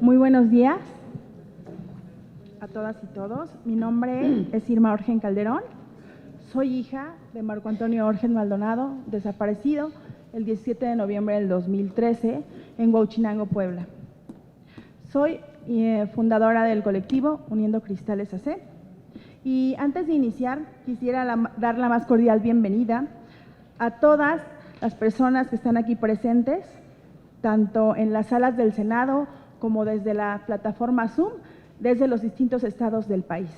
Muy buenos días a todas y todos. Mi nombre es Irma Orgen Calderón. Soy hija de Marco Antonio Orgen Maldonado, desaparecido el 17 de noviembre del 2013 en Huauchinango, Puebla. Soy fundadora del colectivo Uniendo Cristales AC. Y antes de iniciar, quisiera dar la más cordial bienvenida a todas las personas que están aquí presentes, tanto en las salas del Senado como desde la plataforma Zoom, desde los distintos estados del país.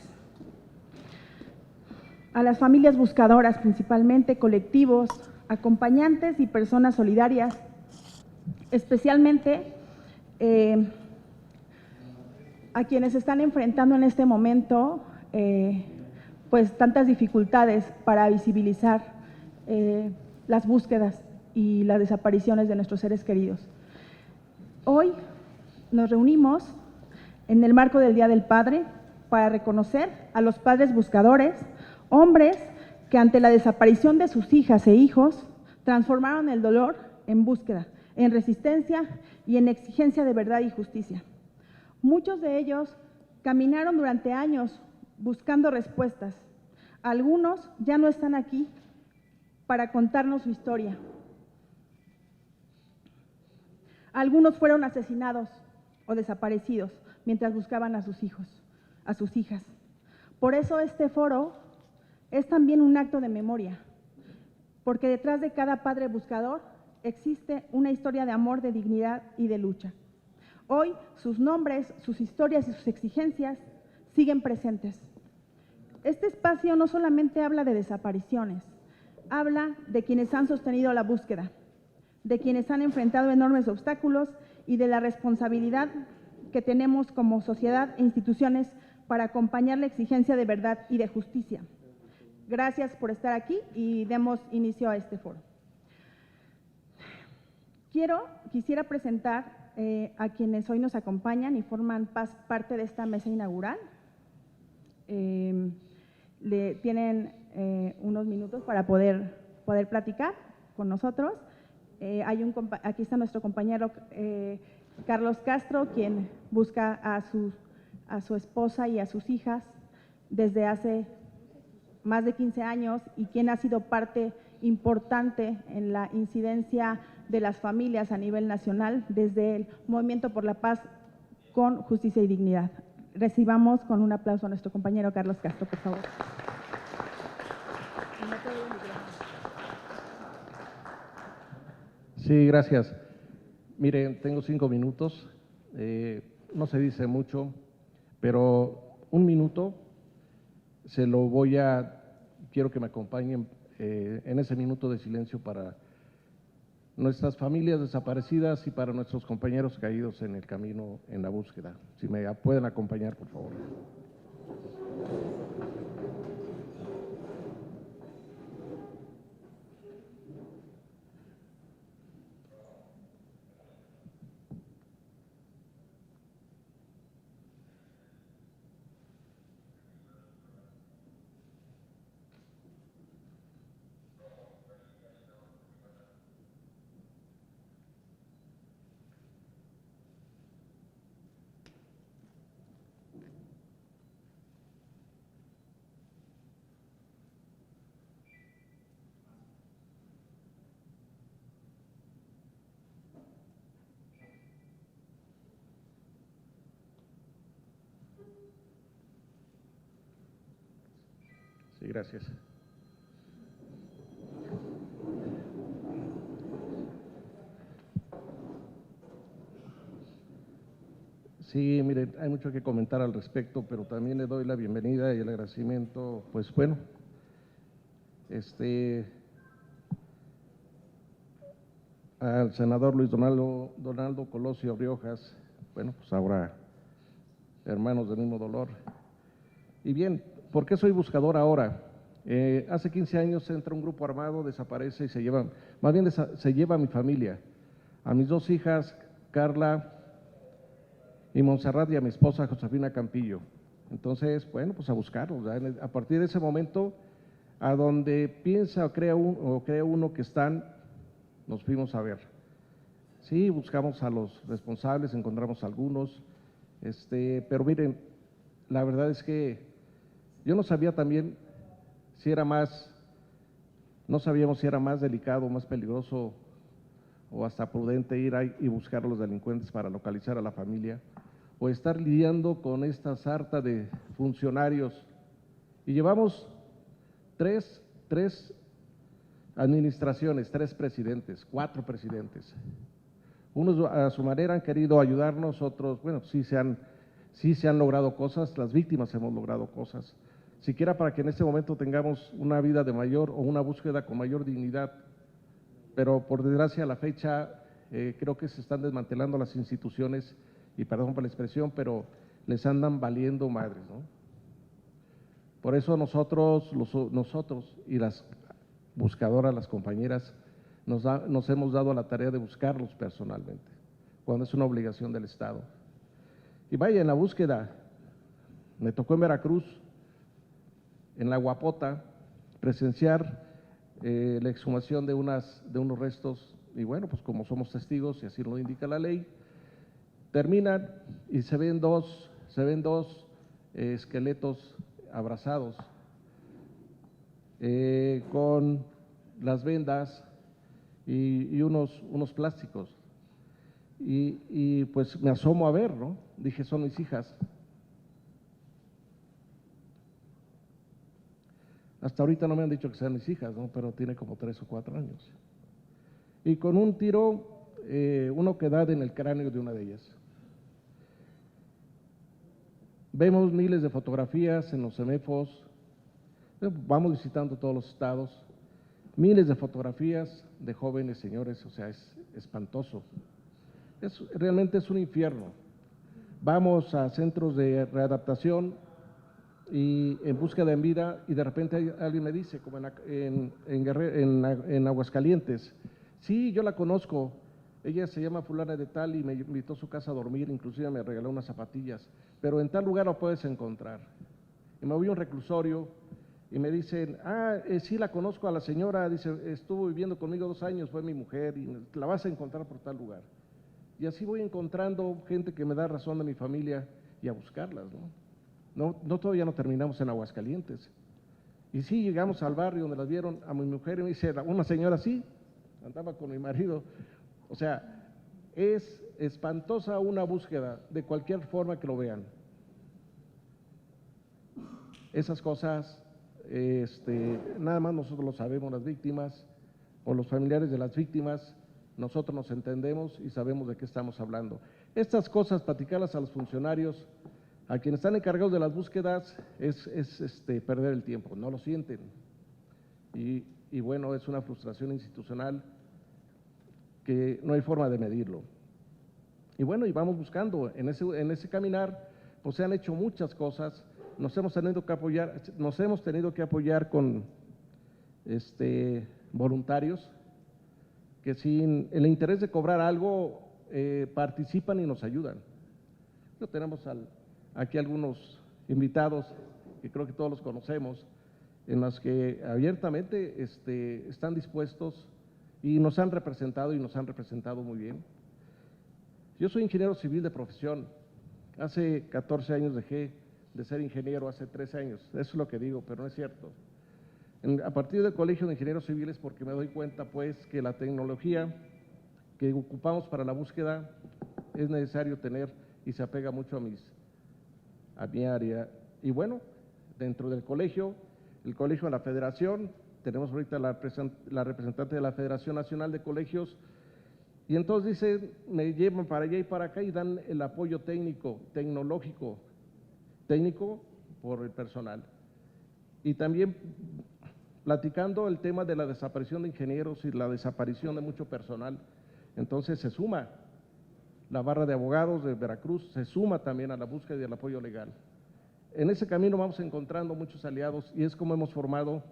A las familias buscadoras, principalmente colectivos, acompañantes y personas solidarias, especialmente a quienes están enfrentando en este momento pues tantas dificultades para visibilizar las búsquedas y las desapariciones de nuestros seres queridos. Hoy nos reunimos en el marco del Día del Padre para reconocer a los padres buscadores, hombres que ante la desaparición de sus hijas e hijos transformaron el dolor en búsqueda, en resistencia y en exigencia de verdad y justicia. Muchos de ellos caminaron durante años buscando respuestas. Algunos ya no están aquí para contarnos su historia. Algunos fueron asesinados o desaparecidos mientras buscaban a sus hijos, a sus hijas. Por eso este foro es también un acto de memoria, porque detrás de cada padre buscador existe una historia de amor, de dignidad y de lucha. Hoy sus nombres, sus historias y sus exigencias siguen presentes. Este espacio no solamente habla de desapariciones, habla de quienes han sostenido la búsqueda, de quienes han enfrentado enormes obstáculos y de la responsabilidad que tenemos como sociedad e instituciones para acompañar la exigencia de verdad y de justicia. Gracias por estar aquí y demos inicio a este foro. Quisiera presentar a quienes hoy nos acompañan y forman parte de esta mesa inaugural. Tienen unos minutos para poder platicar con nosotros. Aquí está nuestro compañero Carlos Castro, quien busca a su esposa y a sus hijas desde hace más de 15 años y quien ha sido parte importante en la incidencia de las familias a nivel nacional desde el Movimiento por la Paz con Justicia y Dignidad. Recibamos con un aplauso a nuestro compañero Carlos Castro, por favor. Sí, gracias. Miren, tengo 5 minutos, no se dice mucho, pero un minuto quiero que me acompañen en ese minuto de silencio para nuestras familias desaparecidas y para nuestros compañeros caídos en el camino en la búsqueda. Si me pueden acompañar, por favor. Sí, gracias. Sí, miren, hay mucho que comentar al respecto, pero también le doy la bienvenida y el agradecimiento, pues bueno, al senador Luis Donaldo Colosio Riojas, bueno, pues ahora hermanos del mismo dolor. Y bien, ¿por qué soy buscador ahora? Hace 15 años entra un grupo armado, desaparece y se lleva a mi familia, a mis 2 hijas, Carla y Montserrat, y a mi esposa Josefina Campillo. Entonces, bueno, pues a buscarlos. A partir de ese momento, a donde piensa o cree uno que están, nos fuimos a ver. Sí, buscamos a los responsables, encontramos algunos, pero miren, la verdad es que yo no sabía también si era más, no sabíamos si era más delicado, más peligroso o hasta prudente ir ahí y buscar a los delincuentes para localizar a la familia, o estar lidiando con esta sarta de funcionarios. Y llevamos tres administraciones, 3 presidentes, 4 presidentes. Unos a su manera han querido ayudarnos, otros, bueno, sí se han logrado cosas, las víctimas hemos logrado cosas, siquiera para que en este momento tengamos una vida de mayor o una búsqueda con mayor dignidad. Pero por desgracia a la fecha creo que se están desmantelando las instituciones, y perdón por la expresión, pero les andan valiendo madres, ¿no? Por eso nosotros y las buscadoras, las compañeras, nos hemos dado a la tarea de buscarlos personalmente, cuando es una obligación del Estado. Y vaya, en la búsqueda, me tocó en Veracruz, en La Guapota, presenciar la exhumación de unos restos, y bueno, pues como somos testigos, y así lo indica la ley, terminan y se ven dos esqueletos abrazados, con las vendas y unos plásticos. Y pues me asomo a ver, ¿no? Dije, son mis hijas. Hasta ahorita no me han dicho que sean mis hijas, ¿no? Pero tiene como 3 o 4 años. Y con un tiro, una oquedad en el cráneo de una de ellas. Vemos miles de fotografías en los CEMEFOS, vamos visitando todos los estados, miles de fotografías de jóvenes señores, o sea, es espantoso. Realmente es un infierno. Vamos a centros de readaptación y en búsqueda en vida, y de repente alguien me dice, como en Aguascalientes, sí, yo la conozco, ella se llama fulana de tal y me invitó a su casa a dormir, inclusive me regaló unas zapatillas, pero en tal lugar lo puedes encontrar. Y me voy a un reclusorio y me dicen, sí la conozco a la señora, dice, estuvo viviendo conmigo 2 años, fue mi mujer y la vas a encontrar por tal lugar. Y así voy encontrando gente que me da razón de mi familia y a buscarlas, ¿no? Todavía no terminamos en Aguascalientes. Y sí, llegamos al barrio donde las vieron a mi mujer y me dice, una señora así, andaba con mi marido. O sea, es espantosa una búsqueda de cualquier forma que lo vean. Esas cosas, nada más nosotros lo sabemos, las víctimas o los familiares de las víctimas, nosotros nos entendemos y sabemos de qué estamos hablando. Estas cosas, platicarlas a los funcionarios, a quienes están encargados de las búsquedas, es perder el tiempo, no lo sienten. Y bueno, es una frustración institucional que no hay forma de medirlo. Y bueno, y vamos buscando, en ese caminar, pues se han hecho muchas cosas, nos hemos tenido que apoyar con voluntarios que sin el interés de cobrar algo participan y nos ayudan. Tenemos aquí algunos invitados que creo que todos los conocemos, en los que abiertamente están dispuestos y nos han representado muy bien. Yo soy ingeniero civil de profesión, hace 14 años dejé de ser ingeniero, hace 13 años, eso es lo que digo, pero no es cierto. A partir del Colegio de Ingenieros Civiles, porque me doy cuenta pues que la tecnología que ocupamos para la búsqueda es necesario tener y se apega mucho a mi área. Y bueno, dentro del colegio, el colegio de la Federación, tenemos ahorita la representante de la Federación Nacional de Colegios, y entonces dicen, me llevan para allá y para acá y dan el apoyo técnico, tecnológico, técnico por el personal. Y también platicando el tema de la desaparición de ingenieros y la desaparición de mucho personal, entonces se suma la barra de abogados de Veracruz, se suma también a la búsqueda y al apoyo legal. En ese camino vamos encontrando muchos aliados y es como hemos formado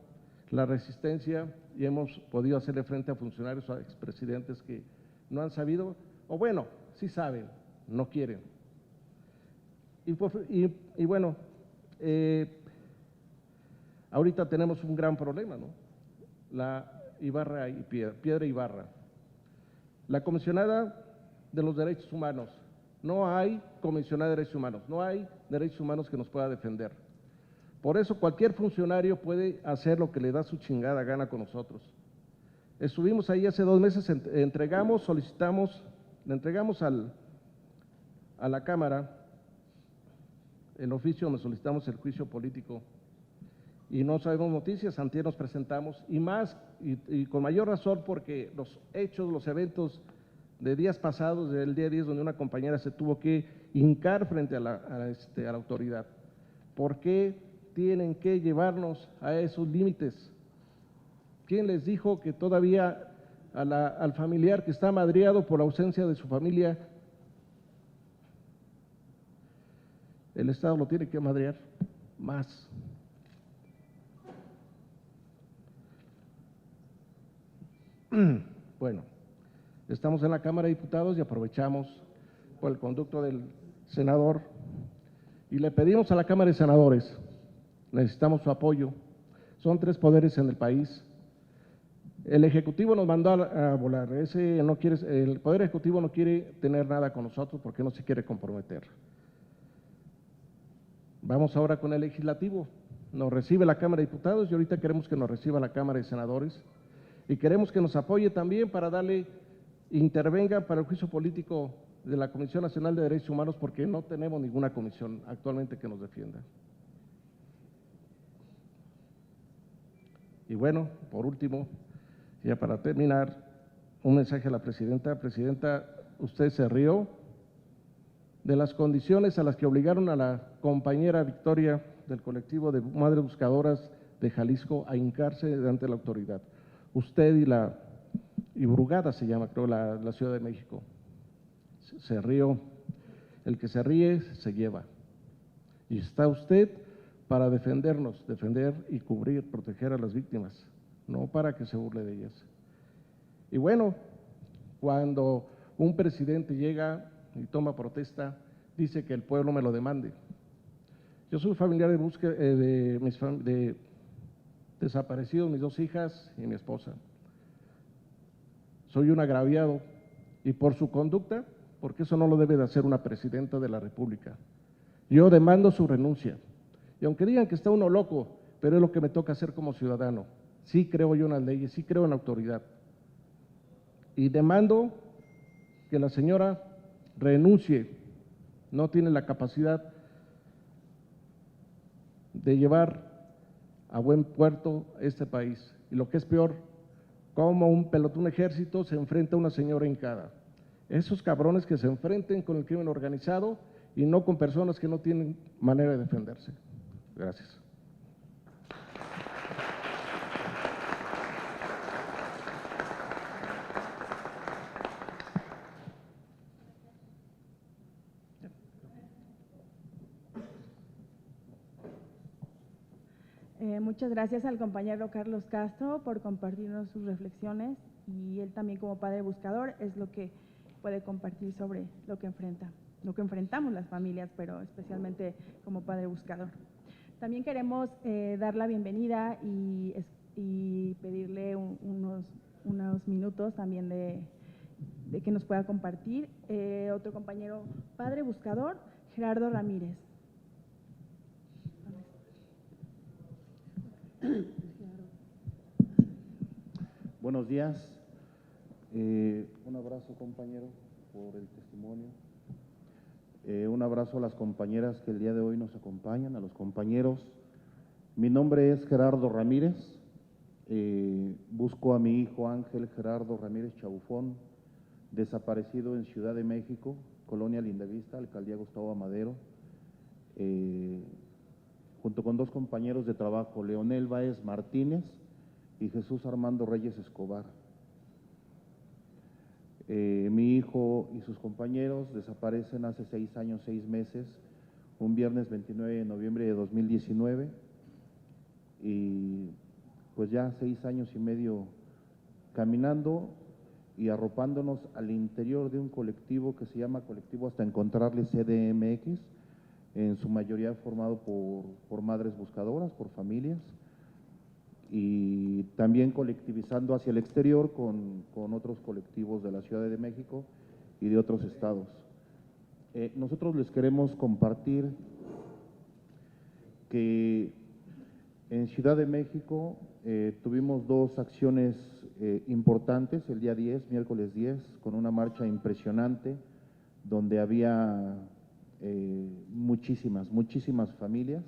la resistencia y hemos podido hacerle frente a funcionarios o a expresidentes que no han sabido, o bueno, sí saben, no quieren. Y bueno, ahorita tenemos un gran problema, ¿no? La Ibarra y Piedra Ibarra. La comisionada de los derechos humanos. No hay comisionada de derechos humanos, no hay derechos humanos que nos pueda defender. Por eso cualquier funcionario puede hacer lo que le da su chingada gana con nosotros. Estuvimos ahí hace 2 meses, le entregamos a la Cámara el oficio donde solicitamos el juicio político y no sabemos noticias. Antier nos presentamos y con mayor razón porque los hechos, los eventos de días pasados, del día 10, donde una compañera se tuvo que hincar frente a la autoridad. ¿Por qué tienen que llevarnos a esos límites? ¿Quién les dijo que todavía al familiar que está madreado por la ausencia de su familia, el Estado lo tiene que madrear más? Bueno, estamos en la Cámara de Diputados y aprovechamos por el conducto del senador y le pedimos a la Cámara de Senadores, necesitamos su apoyo. Son 3 poderes en el país. El Ejecutivo nos mandó a volar, el Poder Ejecutivo no quiere tener nada con nosotros porque no se quiere comprometer. Vamos ahora con el Legislativo, nos recibe la Cámara de Diputados y ahorita queremos que nos reciba la Cámara de Senadores y queremos que nos apoye también para intervenga para el juicio político de la Comisión Nacional de Derechos Humanos porque no tenemos ninguna comisión actualmente que nos defienda. Y bueno, por último, ya para terminar, un mensaje a la presidenta. Presidenta, usted se rió de las condiciones a las que obligaron a la compañera Victoria del colectivo de Madres Buscadoras de Jalisco a hincarse ante la autoridad. Usted y Brugada se llama, creo, la Ciudad de México. Se rió. El que se ríe se lleva. Y está usted para defendernos, defender y cubrir, proteger a las víctimas, no para que se burle de ellas. Y bueno, cuando un presidente llega y toma protesta, dice que el pueblo me lo demande. Yo soy familiar de desaparecidos, mis 2 hijas y mi esposa. Soy un agraviado y por su conducta, porque eso no lo debe de hacer una presidenta de la República. Yo demando su renuncia. Y aunque digan que está uno loco, pero es lo que me toca hacer como ciudadano. Sí creo yo en las leyes, sí creo en la autoridad. Y demando que la señora renuncie. No tiene la capacidad de llevar a buen puerto este país. Y lo que es peor, como un pelotón ejército se enfrenta a una señora hincada. Esos cabrones que se enfrenten con el crimen organizado y no con personas que no tienen manera de defenderse. Gracias. Muchas gracias al compañero Carlos Castro por compartirnos sus reflexiones y él también como padre buscador es lo que puede compartir sobre lo que enfrentamos las familias, pero especialmente como padre buscador. También queremos dar la bienvenida y pedirle unos minutos también de que nos pueda compartir otro compañero padre buscador, Gerardo Ramírez. Buenos días. Un abrazo, compañero, por el testimonio. Un abrazo a las compañeras que el día de hoy nos acompañan, a los compañeros. Mi nombre es Gerardo Ramírez. Busco a mi hijo Ángel Gerardo Ramírez Chabufón, desaparecido en Ciudad de México, Colonia Lindavista, Alcaldía Gustavo Amadero, junto con 2 compañeros de trabajo, Leonel Báez Martínez y Jesús Armando Reyes Escobar. Mi hijo y sus compañeros desaparecen hace 6 años, 6 meses, un viernes 29 de noviembre de 2019, y pues ya 6 años y medio caminando y arropándonos al interior de un colectivo que se llama Colectivo Hasta Encontrarle CDMX, en su mayoría formado por madres buscadoras, por familias, y también colectivizando hacia el exterior con otros colectivos de la Ciudad de México y de otros estados. Nosotros les queremos compartir que en Ciudad de México tuvimos dos acciones importantes, el día 10, miércoles 10, con una marcha impresionante, donde había muchísimas familias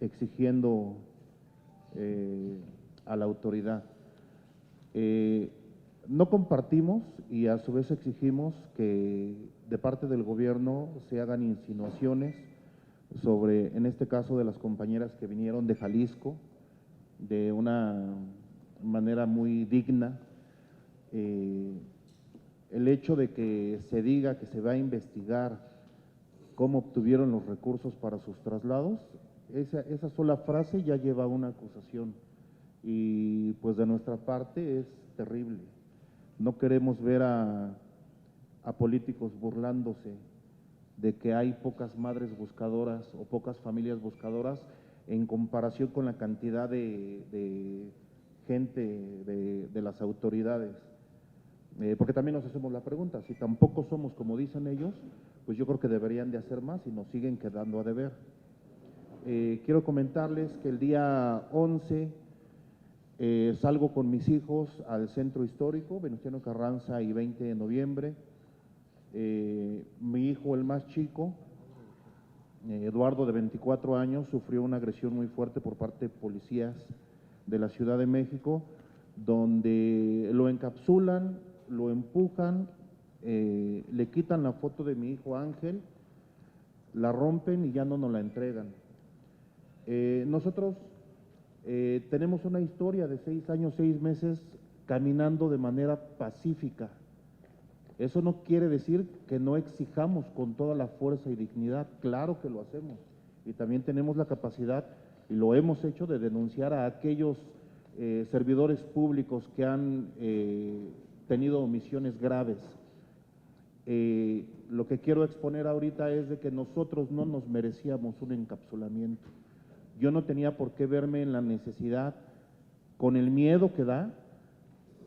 exigiendo a la autoridad. No compartimos y a su vez exigimos que de parte del gobierno se hagan insinuaciones sobre, en este caso, de las compañeras que vinieron de Jalisco, de una manera muy digna. El hecho de que se diga que se va a investigar cómo obtuvieron los recursos para sus traslados, esa sola frase ya lleva una acusación y pues de nuestra parte es terrible. No queremos ver a políticos burlándose de que hay pocas madres buscadoras o pocas familias buscadoras en comparación con la cantidad de gente de las autoridades. Porque también nos hacemos la pregunta, si tampoco somos como dicen ellos, pues yo creo que deberían de hacer más y nos siguen quedando a deber. Quiero comentarles que el día 11 salgo con mis hijos al centro histórico, Venustiano Carranza y 20 de noviembre. Mi hijo, el más chico, Eduardo, de 24 años, sufrió una agresión muy fuerte por parte de policías de la Ciudad de México, donde lo encapsulan, lo empujan, le quitan la foto de mi hijo Ángel, la rompen y ya no nos la entregan. Nosotros tenemos una historia de 6 años, 6 meses caminando de manera pacífica. Eso no quiere decir que no exijamos con toda la fuerza y dignidad, claro que lo hacemos. Y también tenemos la capacidad, y lo hemos hecho, de denunciar a aquellos servidores públicos que han tenido omisiones graves. Lo que quiero exponer ahorita es de que nosotros no nos merecíamos un encapsulamiento. Yo no tenía por qué verme en la necesidad, con el miedo que da,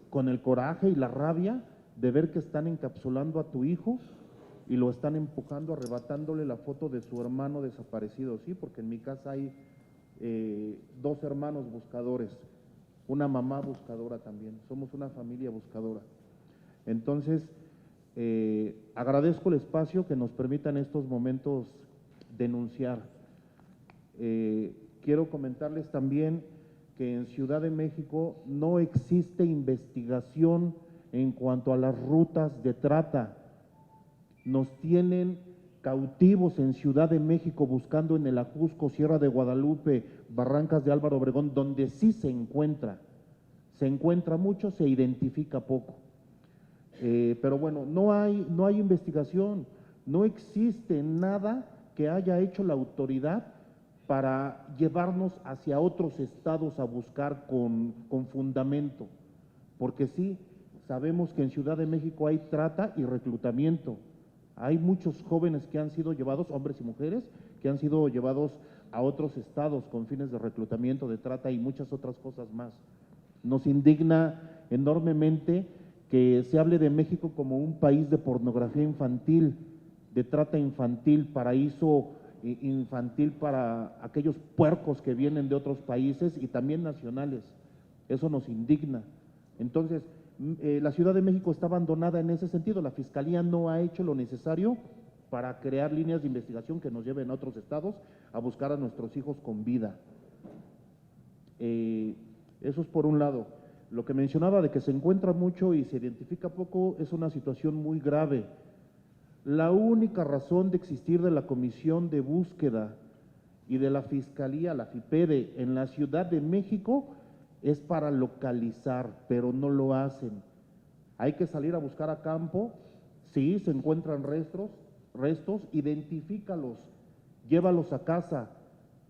con el coraje y la rabia, de ver que están encapsulando a tu hijo y lo están empujando, arrebatándole la foto de su hermano desaparecido, sí, porque en mi casa hay 2 hermanos buscadores, una mamá buscadora también, somos una familia buscadora. Entonces, agradezco el espacio que nos permita en estos momentos denunciar. Quiero comentarles también que en Ciudad de México no existe investigación en cuanto a las rutas de trata. Nos tienen cautivos en Ciudad de México buscando en el Ajusco, Sierra de Guadalupe, Barrancas de Álvaro Obregón, donde sí se encuentra mucho, se identifica poco. Pero bueno, no hay investigación, no existe nada que haya hecho la autoridad para llevarnos hacia otros estados a buscar con fundamento, porque sí, sabemos que en Ciudad de México hay trata y reclutamiento. Hay muchos jóvenes que han sido llevados, hombres y mujeres, que han sido llevados a otros estados con fines de reclutamiento, de trata y muchas otras cosas más. Nos indigna enormemente que se hable de México como un país de pornografía infantil, de trata infantil, paraíso infantil para aquellos puercos que vienen de otros países y también nacionales. Eso nos indigna. Entonces, la Ciudad de México está abandonada en ese sentido. La Fiscalía no ha hecho lo necesario para crear líneas de investigación que nos lleven a otros estados a buscar a nuestros hijos con vida. Eso es por un lado. Lo que mencionaba de que se encuentra mucho y se identifica poco es una situación muy grave. La única razón de existir de la Comisión de Búsqueda y de la Fiscalía, la FIPEDE, en la Ciudad de México es para localizar, pero no lo hacen. Hay que salir a buscar a campo, sí, se encuentran restos, identifícalos, llévalos a casa.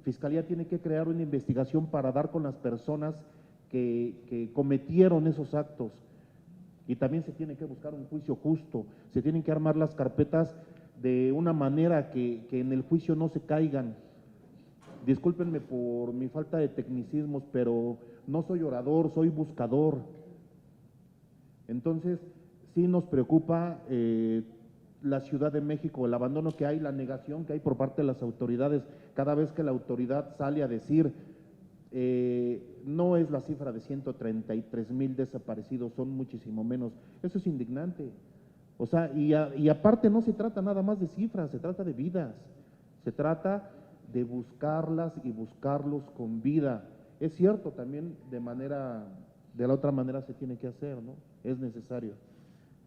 Fiscalía tiene que crear una investigación para dar con las personas que cometieron esos actos. Y también se tiene que buscar un juicio justo, se tienen que armar las carpetas de una manera que en el juicio no se caigan. discúlpenme por mi falta de tecnicismos, pero no soy orador, soy buscador. Entonces, sí nos preocupa la Ciudad de México, el abandono que hay, la negación que hay por parte de las autoridades. Cada vez que la autoridad sale a decir, no es la cifra de 133,000 desaparecidos, son muchísimo menos. Eso es indignante. O sea, y aparte no se trata nada más de cifras, se trata de vidas. Se trata de buscarlas y buscarlos con vida. Es cierto, también de la otra manera se tiene que hacer, ¿no? Es necesario.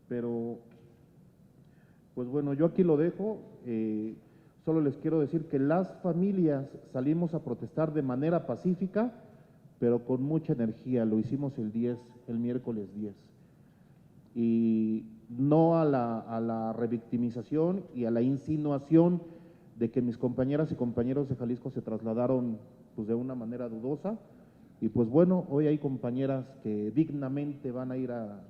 Pero, pues bueno, yo aquí lo dejo. Solo les quiero decir que las familias salimos a protestar de manera pacífica, pero con mucha energía. Lo hicimos el miércoles 10. Y no a la revictimización y a la insinuación de que mis compañeras y compañeros de Jalisco se trasladaron pues de una manera dudosa. Y pues bueno, hoy hay compañeras que dignamente van a ir a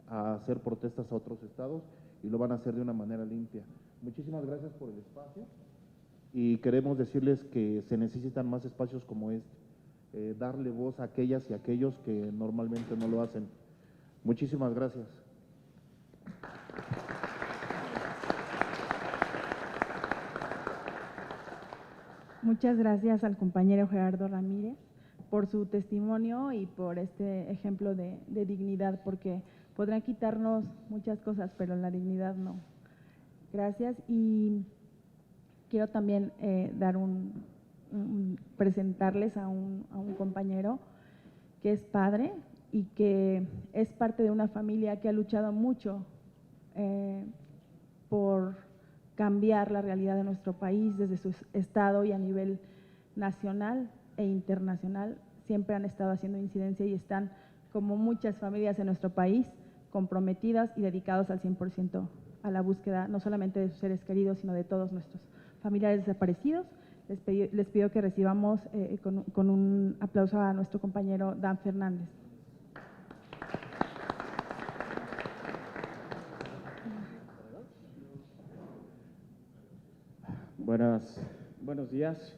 hacer protestas a otros estados y lo van a hacer de una manera limpia. Muchísimas gracias por el espacio y queremos decirles que se necesitan más espacios como este, darle voz a aquellas y aquellos que normalmente no lo hacen. Muchísimas gracias. Muchas gracias al compañero Gerardo Ramírez por su testimonio y por este ejemplo de dignidad, porque podrán quitarnos muchas cosas, pero la dignidad no. Gracias. Y quiero también presentarles a un compañero que es padre y que es parte de una familia que ha luchado mucho por cambiar la realidad de nuestro país desde su estado y a nivel nacional e internacional. Siempre han estado haciendo incidencia y están, como muchas familias en nuestro país, comprometidas y dedicados al 100% a la búsqueda, no solamente de sus seres queridos, sino de todos nuestros familiares desaparecidos. Les pido que recibamos con un aplauso a nuestro compañero Dan Fernández. Buenos días,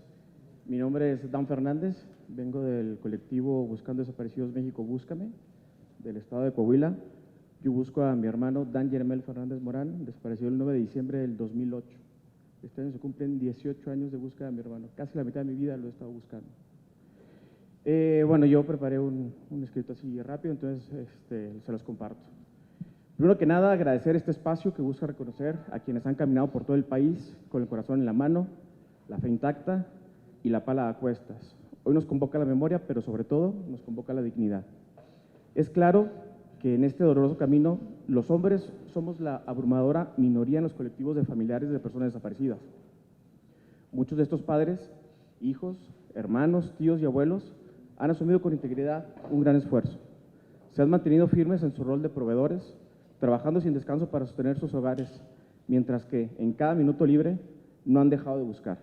mi nombre es Dan Fernández, vengo del colectivo Buscando Desaparecidos México Búscame, del estado de Coahuila. Yo busco a mi hermano Dan Yermel Fernández Morán, desapareció el 9 de diciembre del 2008. Este año se cumplen 18 años de búsqueda de mi hermano, casi la mitad de mi vida lo he estado buscando. Bueno, yo preparé un escrito así rápido, entonces se los comparto. Primero que nada, agradecer este espacio que busca reconocer a quienes han caminado por todo el país con el corazón en la mano, la fe intacta y la pala a cuestas. Hoy nos convoca la memoria, pero sobre todo nos convoca la dignidad. Es claro que en este doloroso camino los hombres somos la abrumadora minoría en los colectivos de familiares de personas desaparecidas. Muchos de estos padres, hijos, hermanos, tíos y abuelos han asumido con integridad un gran esfuerzo. Se han mantenido firmes en su rol de proveedores, trabajando sin descanso para sostener sus hogares, mientras que en cada minuto libre no han dejado de buscar.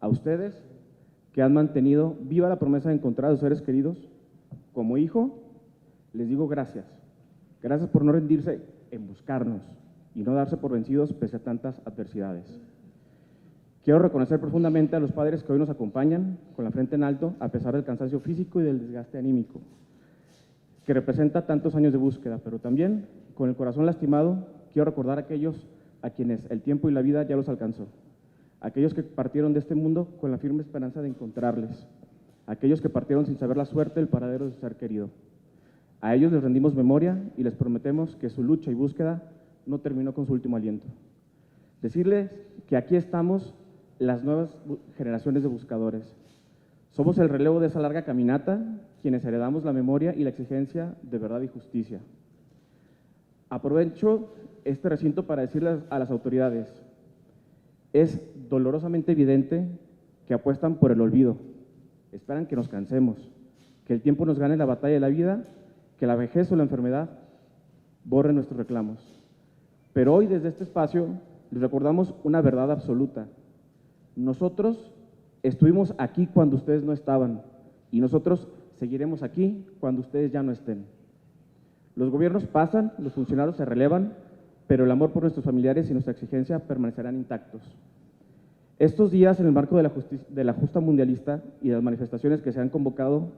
A ustedes, que han mantenido viva la promesa de encontrar a sus seres queridos, como hijo, les digo gracias. Gracias por no rendirse en buscarnos y no darse por vencidos pese a tantas adversidades. Quiero reconocer profundamente a los padres que hoy nos acompañan con la frente en alto, a pesar del cansancio físico y del desgaste anímico, que representa tantos años de búsqueda, pero también, con el corazón lastimado, quiero recordar a aquellos a quienes el tiempo y la vida ya los alcanzó, aquellos que partieron de este mundo con la firme esperanza de encontrarles, aquellos que partieron sin saber la suerte del paradero de su ser querido. A ellos les rendimos memoria y les prometemos que su lucha y búsqueda no terminó con su último aliento. Decirles que aquí estamos las nuevas generaciones de buscadores. Somos el relevo de esa larga caminata, quienes heredamos la memoria y la exigencia de verdad y justicia. Aprovecho este recinto para decirles a las autoridades, es dolorosamente evidente que apuestan por el olvido, esperan que nos cansemos, que el tiempo nos gane la batalla de la vida, que la vejez o la enfermedad borren nuestros reclamos. Pero hoy desde este espacio les recordamos una verdad absoluta. Nosotros estuvimos aquí cuando ustedes no estaban y nosotros seguiremos aquí cuando ustedes ya no estén. Los gobiernos pasan, los funcionarios se relevan, pero el amor por nuestros familiares y nuestra exigencia permanecerán intactos. Estos días, en el marco de la justa mundialista y de las manifestaciones que se han convocado,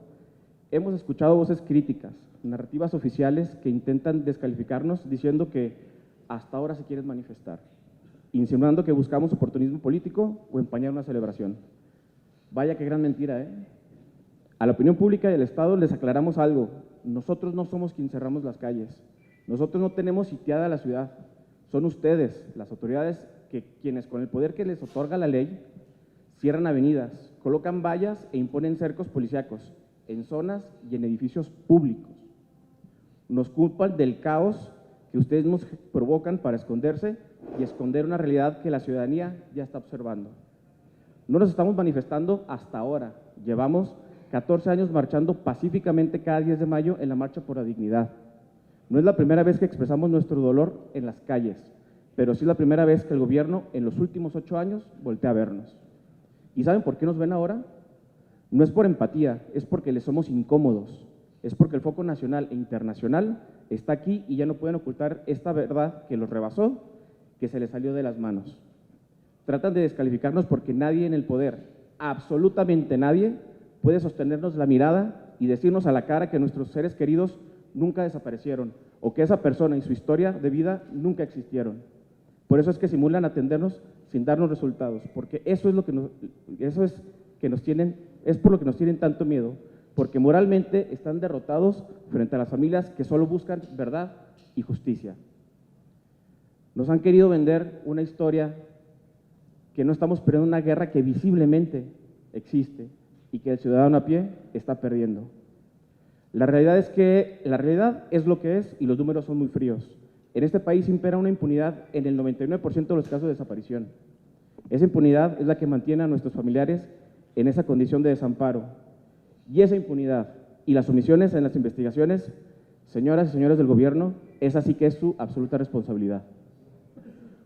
hemos escuchado voces críticas, narrativas oficiales que intentan descalificarnos diciendo que hasta ahora se quieren manifestar, insinuando que buscamos oportunismo político o empañar una celebración. Vaya qué gran mentira, ¿eh? A la opinión pública y al Estado les aclaramos algo: nosotros no somos quienes cerramos las calles, nosotros no tenemos sitiada la ciudad, son ustedes, las autoridades, quienes con el poder que les otorga la ley cierran avenidas, colocan vallas e imponen cercos policíacos en zonas y en edificios públicos. Nos culpan del caos que ustedes nos provocan para esconderse y esconder una realidad que la ciudadanía ya está observando. No nos estamos manifestando hasta ahora, llevamos 14 años marchando pacíficamente cada 10 de mayo en la Marcha por la Dignidad. No es la primera vez que expresamos nuestro dolor en las calles, pero sí la primera vez que el gobierno en los últimos 8 años voltea a vernos. ¿Y saben por qué nos ven ahora? No es por empatía, es porque les somos incómodos, es porque el foco nacional e internacional está aquí y ya no pueden ocultar esta verdad que los rebasó, que se les salió de las manos. Tratan de descalificarnos porque nadie en el poder, absolutamente nadie, puede sostenernos la mirada y decirnos a la cara que nuestros seres queridos nunca desaparecieron o que esa persona y su historia de vida nunca existieron. Por eso es que simulan atendernos sin darnos resultados, porque eso es por lo que nos tienen tanto miedo, porque moralmente están derrotados frente a las familias que solo buscan verdad y justicia. Nos han querido vender una historia que no estamos perdiendo una guerra que visiblemente existe y que el ciudadano a pie está perdiendo. La realidad es lo que es y los números son muy fríos. En este país impera una impunidad en el 99% de los casos de desaparición. Esa impunidad es la que mantiene a nuestros familiares en esa condición de desamparo. Y esa impunidad y las omisiones en las investigaciones, señoras y señores del gobierno, esa sí que es su absoluta responsabilidad.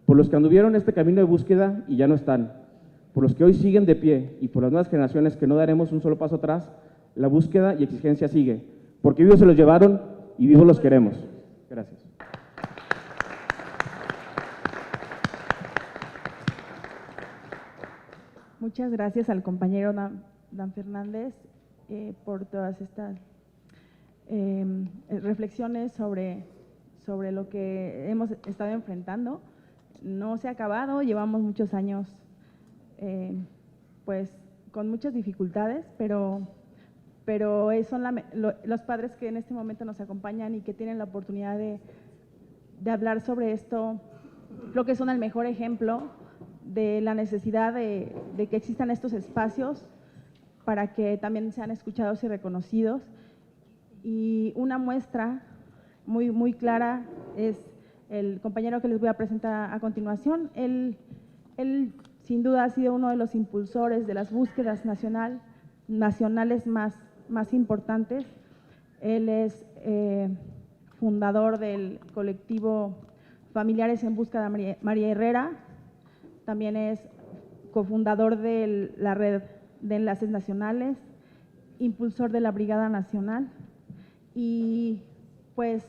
Por los que anduvieron este camino de búsqueda y ya no están, por los que hoy siguen de pie y por las nuevas generaciones que no daremos un solo paso atrás, la búsqueda y exigencia sigue, porque vivos se los llevaron y vivos los queremos. Gracias. Muchas gracias al compañero Dan Fernández por todas estas reflexiones sobre lo que hemos estado enfrentando. No se ha acabado, llevamos muchos años pues con muchas dificultades, pero son los padres que en este momento nos acompañan y que tienen la oportunidad de hablar sobre esto, creo que son el mejor ejemplo de la necesidad de que existan estos espacios para que también sean escuchados y reconocidos. Y una muestra muy, muy clara es el compañero que les voy a presentar a continuación. Él sin duda ha sido uno de los impulsores de las búsquedas nacionales más importantes. Él es fundador del colectivo Familiares en Busca de María Herrera, también es cofundador de la Red de Enlaces Nacionales, impulsor de la Brigada Nacional, y pues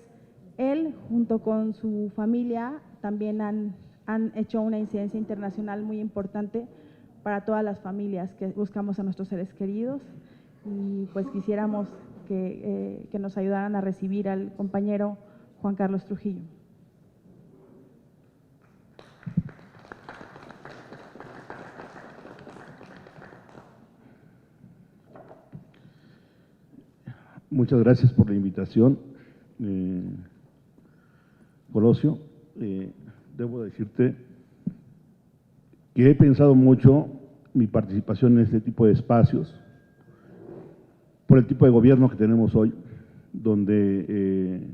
él junto con su familia también han hecho una incidencia internacional muy importante para todas las familias que buscamos a nuestros seres queridos, y pues quisiéramos que nos ayudaran a recibir al compañero Juan Carlos Trujillo. Muchas gracias por la invitación, Colosio. Debo decirte que he pensado mucho mi participación en este tipo de espacios por el tipo de gobierno que tenemos hoy, donde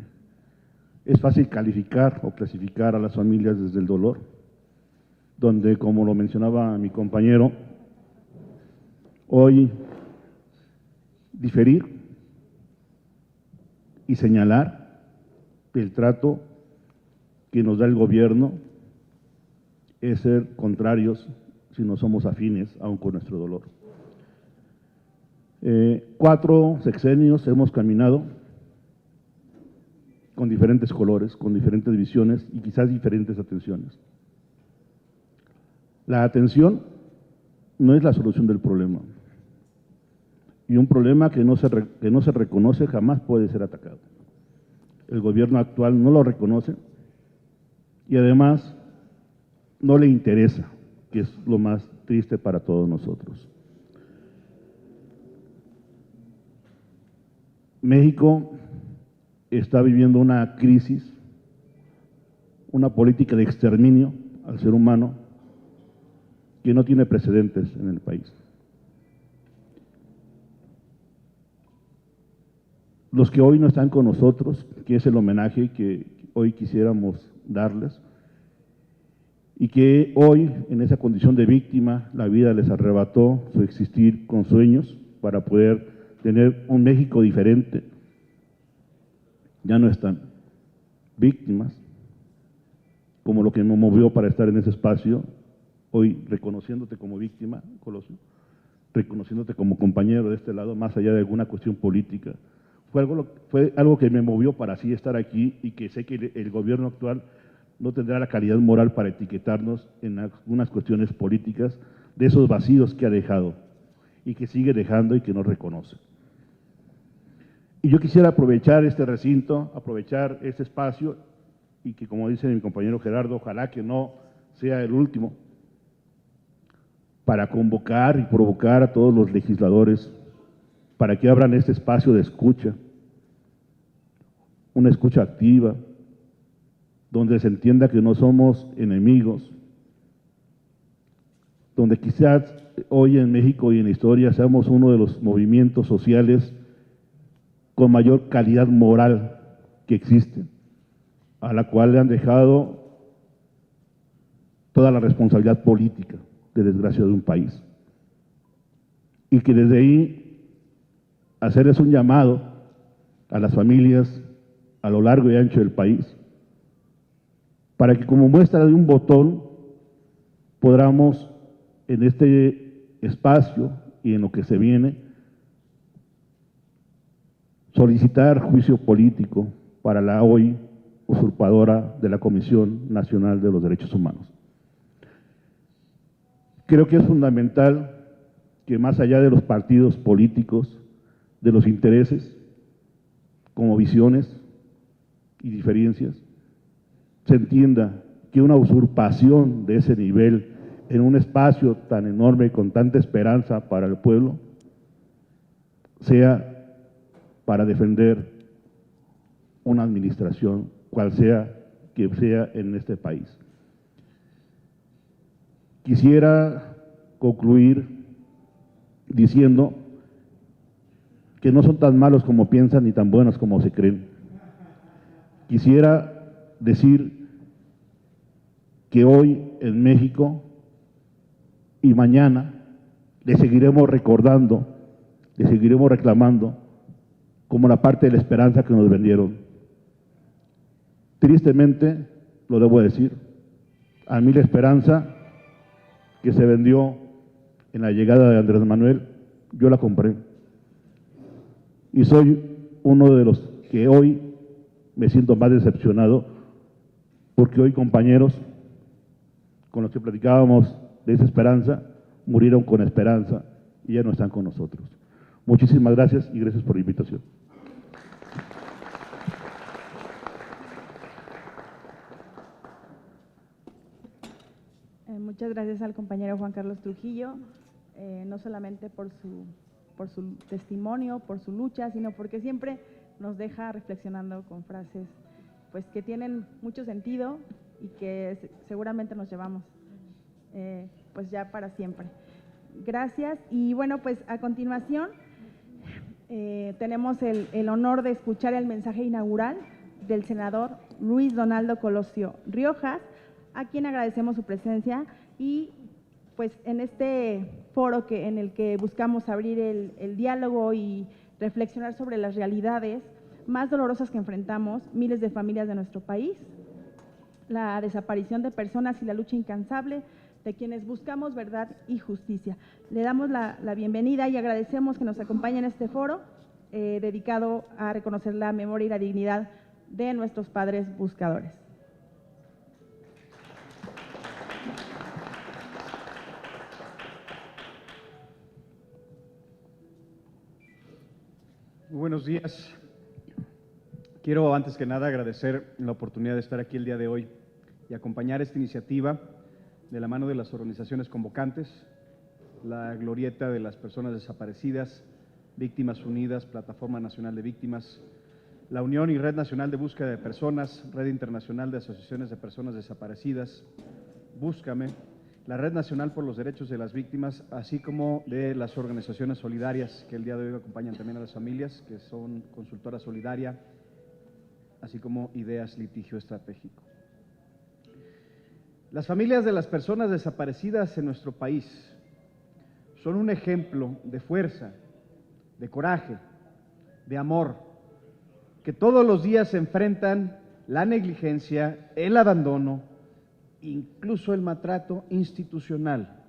es fácil calificar o clasificar a las familias desde el dolor, donde, como lo mencionaba mi compañero, hoy diferir y señalar el trato que nos da el gobierno es ser contrarios si no somos afines aún con nuestro dolor. 4 sexenios hemos caminado con diferentes colores, con diferentes visiones y quizás diferentes atenciones. La atención no es la solución del problema. Y un problema que no se reconoce jamás puede ser atacado. El gobierno actual no lo reconoce y además no le interesa, que es lo más triste para todos nosotros. México está viviendo una crisis, una política de exterminio al ser humano que no tiene precedentes en el país. Los que hoy no están con nosotros, que es el homenaje que hoy quisiéramos darles, y que hoy, en esa condición de víctima, la vida les arrebató su existir con sueños para poder tener un México diferente, ya no están víctimas, como lo que me movió para estar en ese espacio, hoy reconociéndote como víctima, Colosio, reconociéndote como compañero de este lado, más allá de alguna cuestión política. Fue algo que me movió para así estar aquí y que sé que el gobierno actual no tendrá la calidad moral para etiquetarnos en algunas cuestiones políticas de esos vacíos que ha dejado y que sigue dejando y que no reconoce. Y yo quisiera aprovechar este recinto, aprovechar este espacio y que, como dice mi compañero Gerardo, ojalá que no sea el último, para convocar y provocar a todos los legisladores para que abran este espacio de escucha, una escucha activa, donde se entienda que no somos enemigos, donde quizás hoy en México y en la historia seamos uno de los movimientos sociales con mayor calidad moral que existen, a la cual le han dejado toda la responsabilidad política de desgracia de un país. Y que desde ahí hacerles un llamado a las familias a lo largo y ancho del país, para que como muestra de un botón podamos en este espacio y en lo que se viene solicitar juicio político para la hoy usurpadora de la Comisión Nacional de los Derechos Humanos. Creo que es fundamental que más allá de los partidos políticos, de los intereses, como visiones y diferencias, se entienda que una usurpación de ese nivel en un espacio tan enorme con tanta esperanza para el pueblo sea para defender una administración, cual sea que sea en este país. Quisiera concluir diciendo que no son tan malos como piensan ni tan buenos como se creen. Quisiera decir que hoy en México y mañana le seguiremos recordando, le seguiremos reclamando como la parte de la esperanza que nos vendieron. Tristemente, lo debo decir, a mí la esperanza que se vendió en la llegada de Andrés Manuel, yo la compré. Y soy uno de los que hoy me siento más decepcionado, porque hoy compañeros con los que platicábamos de esa esperanza, murieron con esperanza y ya no están con nosotros. Muchísimas gracias y gracias por la invitación. Muchas gracias al compañero Juan Carlos Trujillo, no solamente por su testimonio, por su lucha, sino porque siempre nos deja reflexionando con frases pues que tienen mucho sentido y que seguramente nos llevamos pues ya para siempre. Gracias. Y bueno, pues a continuación tenemos el honor de escuchar el mensaje inaugural del senador Luis Donaldo Colosio Riojas, a quien agradecemos su presencia y pues en este foro en el que buscamos abrir el diálogo y reflexionar sobre las realidades más dolorosas que enfrentamos miles de familias de nuestro país, la desaparición de personas y la lucha incansable de quienes buscamos verdad y justicia. Le damos la bienvenida y agradecemos que nos acompañe en este foro dedicado a reconocer la memoria y la dignidad de nuestros padres buscadores. buenos días. Quiero antes que nada agradecer la oportunidad de estar aquí el día de hoy y acompañar esta iniciativa de la mano de las organizaciones convocantes, la Glorieta de las Personas Desaparecidas, Víctimas Unidas, Plataforma Nacional de Víctimas, la Unión y Red Nacional de Búsqueda de Personas, Red Internacional de Asociaciones de Personas Desaparecidas, Búscame, la Red Nacional por los Derechos de las Víctimas, así como de las organizaciones solidarias que el día de hoy acompañan también a las familias, que son Consultora Solidaria, así como Ideas Litigio Estratégico. Las familias de las personas desaparecidas en nuestro país son un ejemplo de fuerza, de coraje, de amor, que todos los días enfrentan la negligencia, el abandono, incluso el maltrato institucional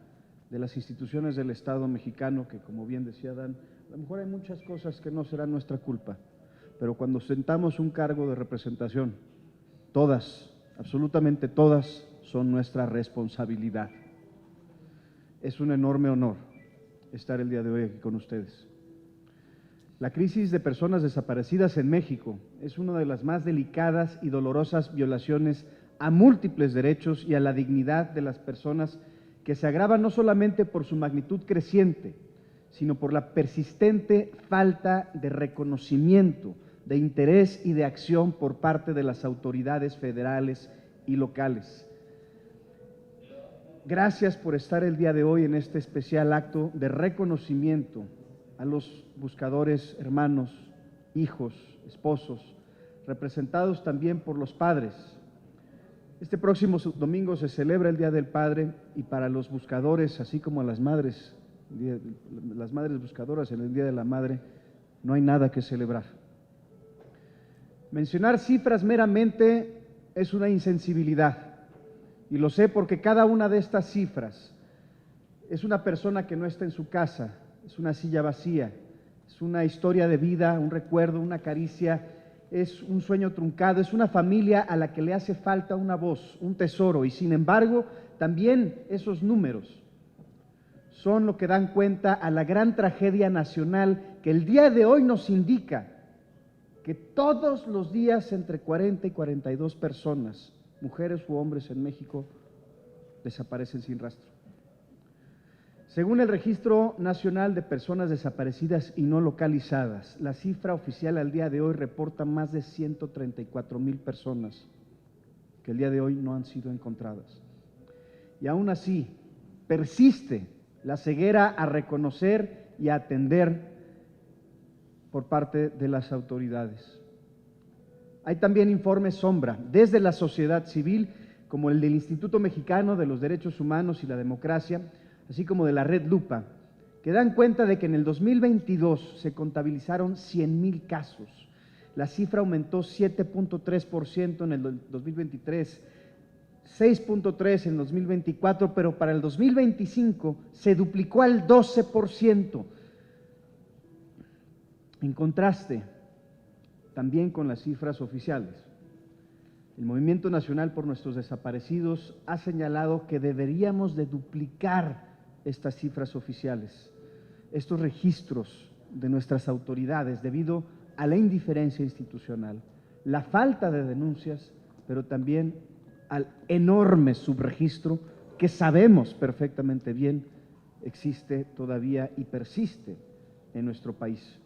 de las instituciones del Estado mexicano, que como bien decía Dan, a lo mejor hay muchas cosas que no serán nuestra culpa, pero cuando sentamos un cargo de representación, todas, absolutamente todas, son nuestra responsabilidad. Es un enorme honor estar el día de hoy aquí con ustedes. La crisis de personas desaparecidas en México es una de las más delicadas y dolorosas violaciones a múltiples derechos y a la dignidad de las personas, que se agrava no solamente por su magnitud creciente, sino por la persistente falta de reconocimiento, de interés y de acción por parte de las autoridades federales y locales. Gracias por estar el día de hoy en este especial acto de reconocimiento a los buscadores, hermanos, hijos, esposos, representados también por los padres. Este próximo domingo se celebra el Día del Padre, y para los buscadores, así como a las madres buscadoras en el Día de la Madre, no hay nada que celebrar. Mencionar cifras meramente es una insensibilidad, y lo sé porque cada una de estas cifras es una persona que no está en su casa, es una silla vacía, es una historia de vida, un recuerdo, una caricia, es un sueño truncado, es una familia a la que le hace falta una voz, un tesoro, y sin embargo, también esos números son lo que dan cuenta a la gran tragedia nacional que el día de hoy nos indica que todos los días entre 40 y 42 personas, mujeres u hombres en México, desaparecen sin rastro. Según el Registro Nacional de Personas Desaparecidas y No Localizadas, la cifra oficial al día de hoy reporta más de 134,000 personas que el día de hoy no han sido encontradas. Y aún así, persiste la ceguera a reconocer y a atender por parte de las autoridades. Hay también informes sombra desde la sociedad civil, como el del Instituto Mexicano de los Derechos Humanos y la Democracia, así como de la Red Lupa, que dan cuenta de que en el 2022 se contabilizaron 100,000 casos. La cifra aumentó 7.3% en el 2023, 6.3% en el 2024, pero para el 2025 se duplicó al 12%. En contraste, también con las cifras oficiales, el Movimiento Nacional por Nuestros Desaparecidos ha señalado que deberíamos de duplicar estas cifras oficiales, estos registros de nuestras autoridades, debido a la indiferencia institucional, la falta de denuncias, pero también al enorme subregistro que sabemos perfectamente bien existe todavía y persiste en nuestro país.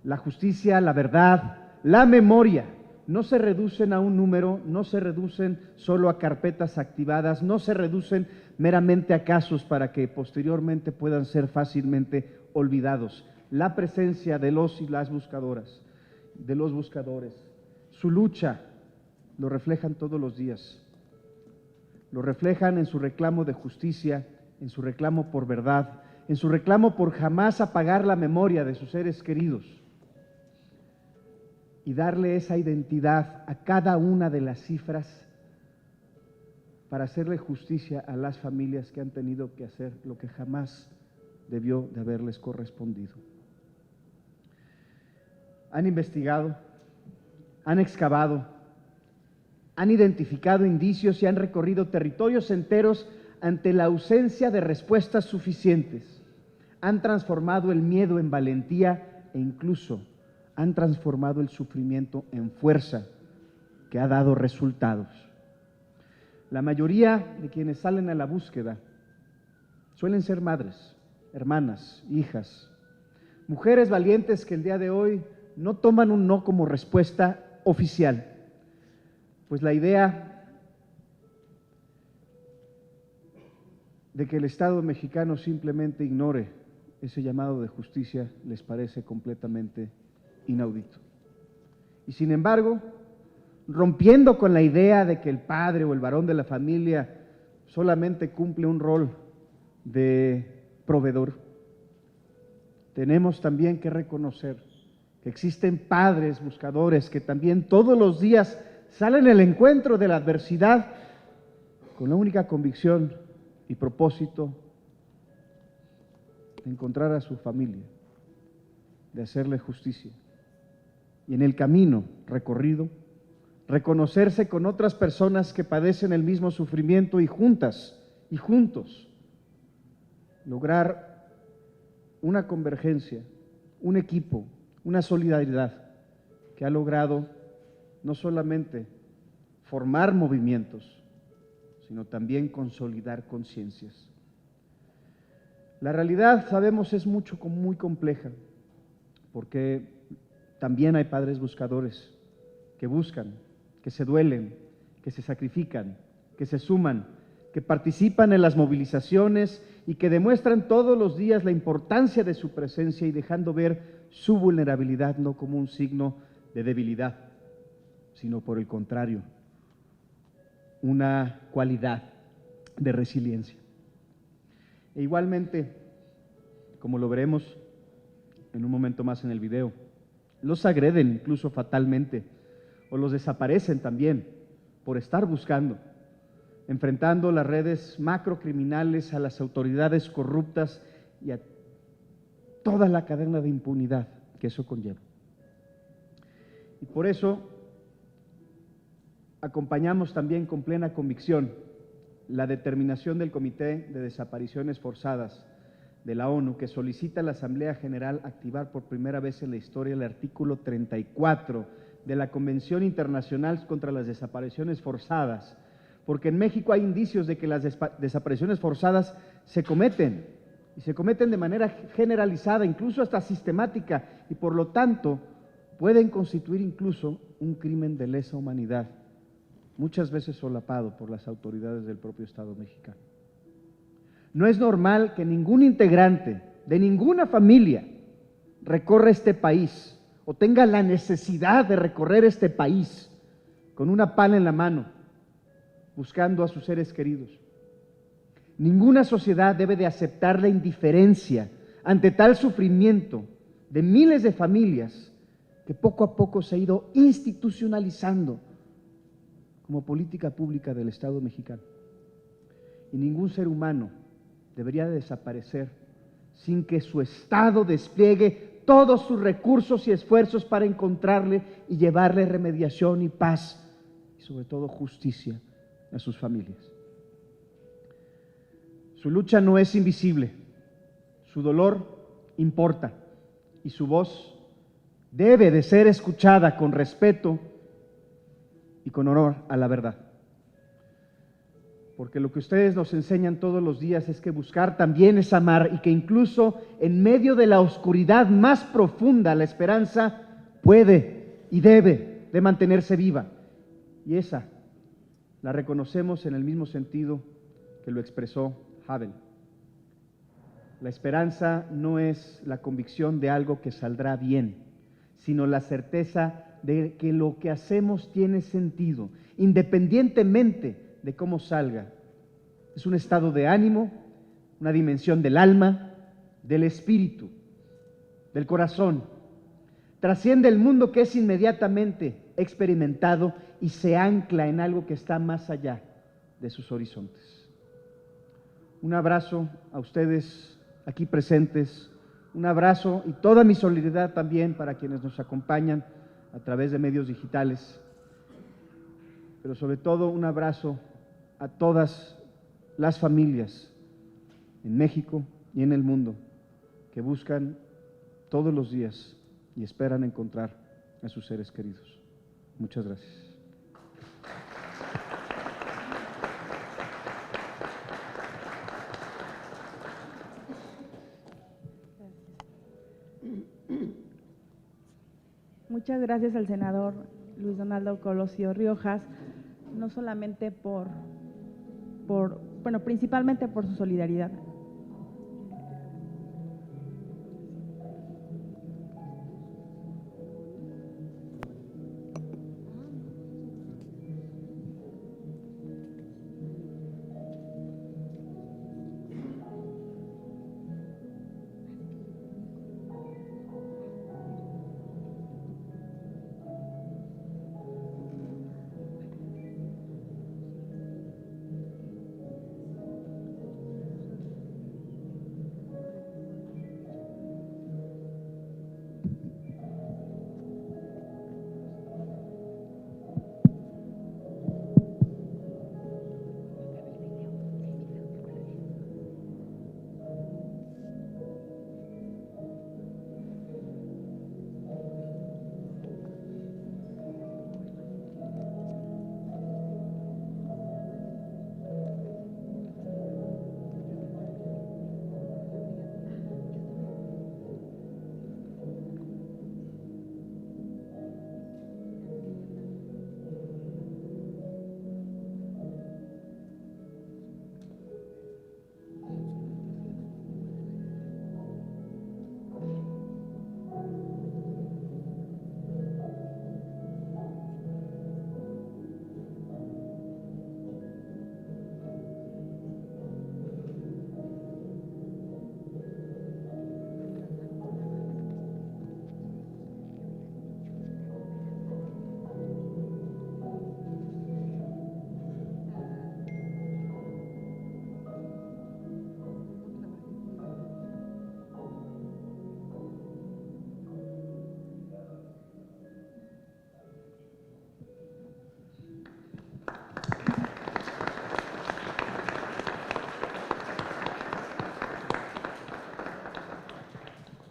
La justicia, la verdad, la memoria no se reducen a un número, no se reducen solo a carpetas activadas, no se reducen meramente a casos para que posteriormente puedan ser fácilmente olvidados. La presencia de los y las buscadoras, de los buscadores, su lucha, lo reflejan todos los días. Lo reflejan en su reclamo de justicia, en su reclamo por verdad, en su reclamo por jamás apagar la memoria de sus seres queridos y darle esa identidad a cada una de las cifras para hacerle justicia a las familias que han tenido que hacer lo que jamás debió de haberles correspondido. Han investigado, han excavado, han identificado indicios y han recorrido territorios enteros ante la ausencia de respuestas suficientes. Han transformado el miedo en valentía, e incluso han transformado el sufrimiento en fuerza que ha dado resultados. La mayoría de quienes salen a la búsqueda suelen ser madres, hermanas, hijas, mujeres valientes que el día de hoy no toman un no como respuesta oficial, pues la idea de que el Estado mexicano simplemente ignore ese llamado de justicia les parece completamente inaudito. Y sin embargo, rompiendo con la idea de que el padre o el varón de la familia solamente cumple un rol de proveedor, tenemos también que reconocer que existen padres buscadores que también todos los días salen al encuentro de la adversidad con la única convicción y propósito de encontrar a su familia, de hacerle justicia. Y en el camino recorrido, reconocerse con otras personas que padecen el mismo sufrimiento y juntas y juntos lograr una convergencia, un equipo, una solidaridad que ha logrado no solamente formar movimientos, sino también consolidar conciencias. La realidad, sabemos, es muy compleja, porque también hay padres buscadores que buscan, que se duelen, que se sacrifican, que se suman, que participan en las movilizaciones y que demuestran todos los días la importancia de su presencia y dejando ver su vulnerabilidad no como un signo de debilidad, sino por el contrario, una cualidad de resiliencia. E igualmente, como lo veremos en un momento más en el video, los agreden incluso fatalmente o los desaparecen también por estar buscando, enfrentando las redes macrocriminales, a las autoridades corruptas y a toda la cadena de impunidad que eso conlleva. Y por eso acompañamos también con plena convicción la determinación del Comité de Desapariciones Forzadas de la ONU, que solicita a la Asamblea General activar por primera vez en la historia el artículo 34 de la Convención Internacional contra las Desapariciones Forzadas, porque en México hay indicios de que las desapariciones forzadas se cometen, y se cometen de manera generalizada, incluso hasta sistemática, y por lo tanto pueden constituir incluso un crimen de lesa humanidad, muchas veces solapado por las autoridades del propio Estado mexicano. No es normal que ningún integrante de ninguna familia recorra este país o tenga la necesidad de recorrer este país con una pala en la mano, buscando a sus seres queridos. Ninguna sociedad debe de aceptar la indiferencia ante tal sufrimiento de miles de familias que poco a poco se ha ido institucionalizando como política pública del Estado mexicano. Y ningún ser humano debería de desaparecer sin que su Estado despliegue todos sus recursos y esfuerzos para encontrarle y llevarle remediación y paz, y sobre todo justicia a sus familias. Su lucha no es invisible, su dolor importa y su voz debe de ser escuchada con respeto y con honor a la verdad. Porque lo que ustedes nos enseñan todos los días es que buscar también es amar y que incluso en medio de la oscuridad más profunda la esperanza puede y debe de mantenerse viva. Y esa la reconocemos en el mismo sentido que lo expresó Havel. La esperanza no es la convicción de algo que saldrá bien, sino la certeza de que lo que hacemos tiene sentido, independientemente de cómo salga. Es un estado de ánimo, una dimensión del alma, del espíritu, del corazón. Trasciende el mundo que es inmediatamente experimentado y se ancla en algo que está más allá de sus horizontes. Un abrazo a ustedes aquí presentes, un abrazo y toda mi solidaridad también para quienes nos acompañan a través de medios digitales, pero sobre todo un abrazo a todas las familias en México y en el mundo que buscan todos los días y esperan encontrar a sus seres queridos. Muchas gracias. Muchas gracias al senador Luis Donaldo Colosio Riojas, no solamente bueno, principalmente por su solidaridad.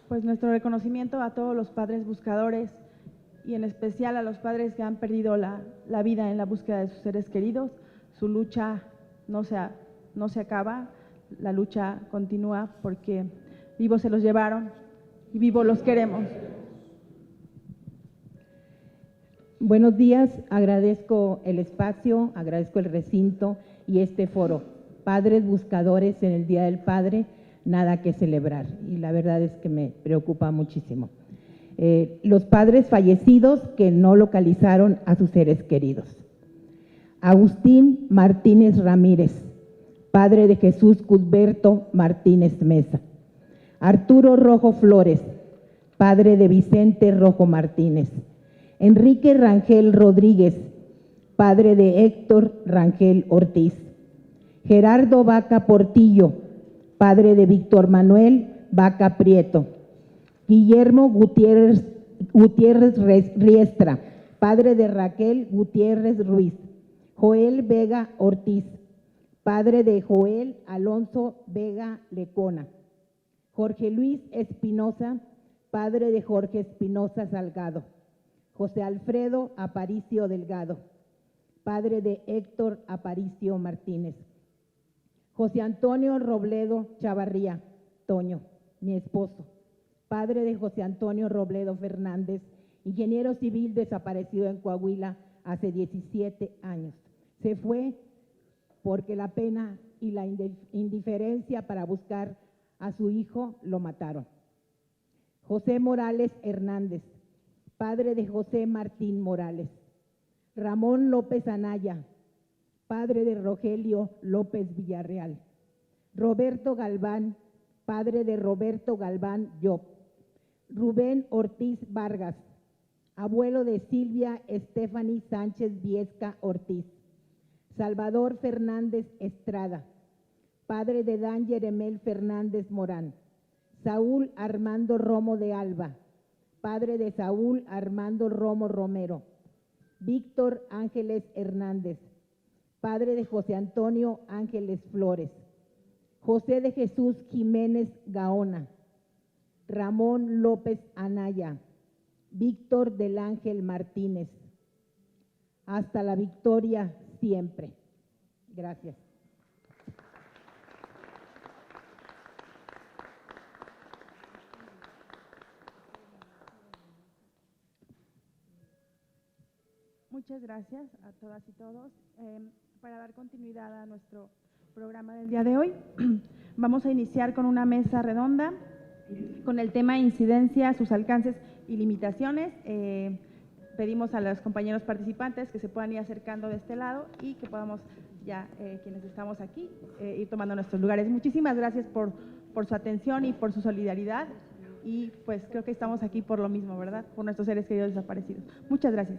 Pues nuestro reconocimiento a todos los padres buscadores y en especial a los padres que han perdido la vida en la búsqueda de sus seres queridos. Su lucha no se acaba, la lucha continúa porque vivos se los llevaron y vivos los queremos. Buenos días, agradezco el espacio, agradezco el recinto y este foro. Padres buscadores en el Día del Padre, nada que celebrar, y la verdad es que me preocupa muchísimo. Los padres fallecidos que no localizaron a sus seres queridos. Agustín Martínez Ramírez, padre de Jesús Cusberto Martínez Mesa. Arturo Rojo Flores, padre de Vicente Rojo Martínez. Enrique Rangel Rodríguez, padre de Héctor Rangel Ortiz. Gerardo Vaca Portillo, padre de Víctor Manuel Vaca Prieto. Guillermo Gutiérrez Riestra, padre de Raquel Gutiérrez Ruiz. Joel Vega Ortiz, padre de Joel Alonso Vega Lecona. Jorge Luis Espinosa, padre de Jorge Espinosa Salgado. José Alfredo Aparicio Delgado, padre de Héctor Aparicio Martínez. José Antonio Robledo Chavarría, Toño, mi esposo, padre de José Antonio Robledo Fernández, ingeniero civil desaparecido en Coahuila hace 17 años. Se fue porque la pena y la indiferencia para buscar a su hijo lo mataron. José Morales Hernández, padre de José Martín Morales. Ramón López Anaya, padre de Rogelio López Villarreal. Roberto Galván, padre de Roberto Galván Llop. Rubén Ortiz Vargas, abuelo de Silvia Stephanie Sánchez Viesca Ortiz. Salvador Fernández Estrada, padre de Dan Yeremel Fernández Morán. Saúl Armando Romo de Alba, padre de Saúl Armando Romo Romero. Víctor Ángeles Hernández, padre de José Antonio Ángeles Flores. José de Jesús Jiménez Gaona. Ramón López Anaya, Víctor del Ángel Martínez. Hasta la victoria siempre. Gracias. Muchas gracias a todas y todos. Para dar continuidad a nuestro programa del día de hoy, vamos a iniciar con una mesa redonda con el tema incidencia, sus alcances y limitaciones. Pedimos a los compañeros participantes que se puedan ir acercando de este lado y que podamos ya, quienes estamos aquí, ir tomando nuestros lugares. Muchísimas gracias por su atención y por su solidaridad. Y pues creo que estamos aquí por lo mismo, ¿verdad? Por nuestros seres queridos desaparecidos. Muchas gracias.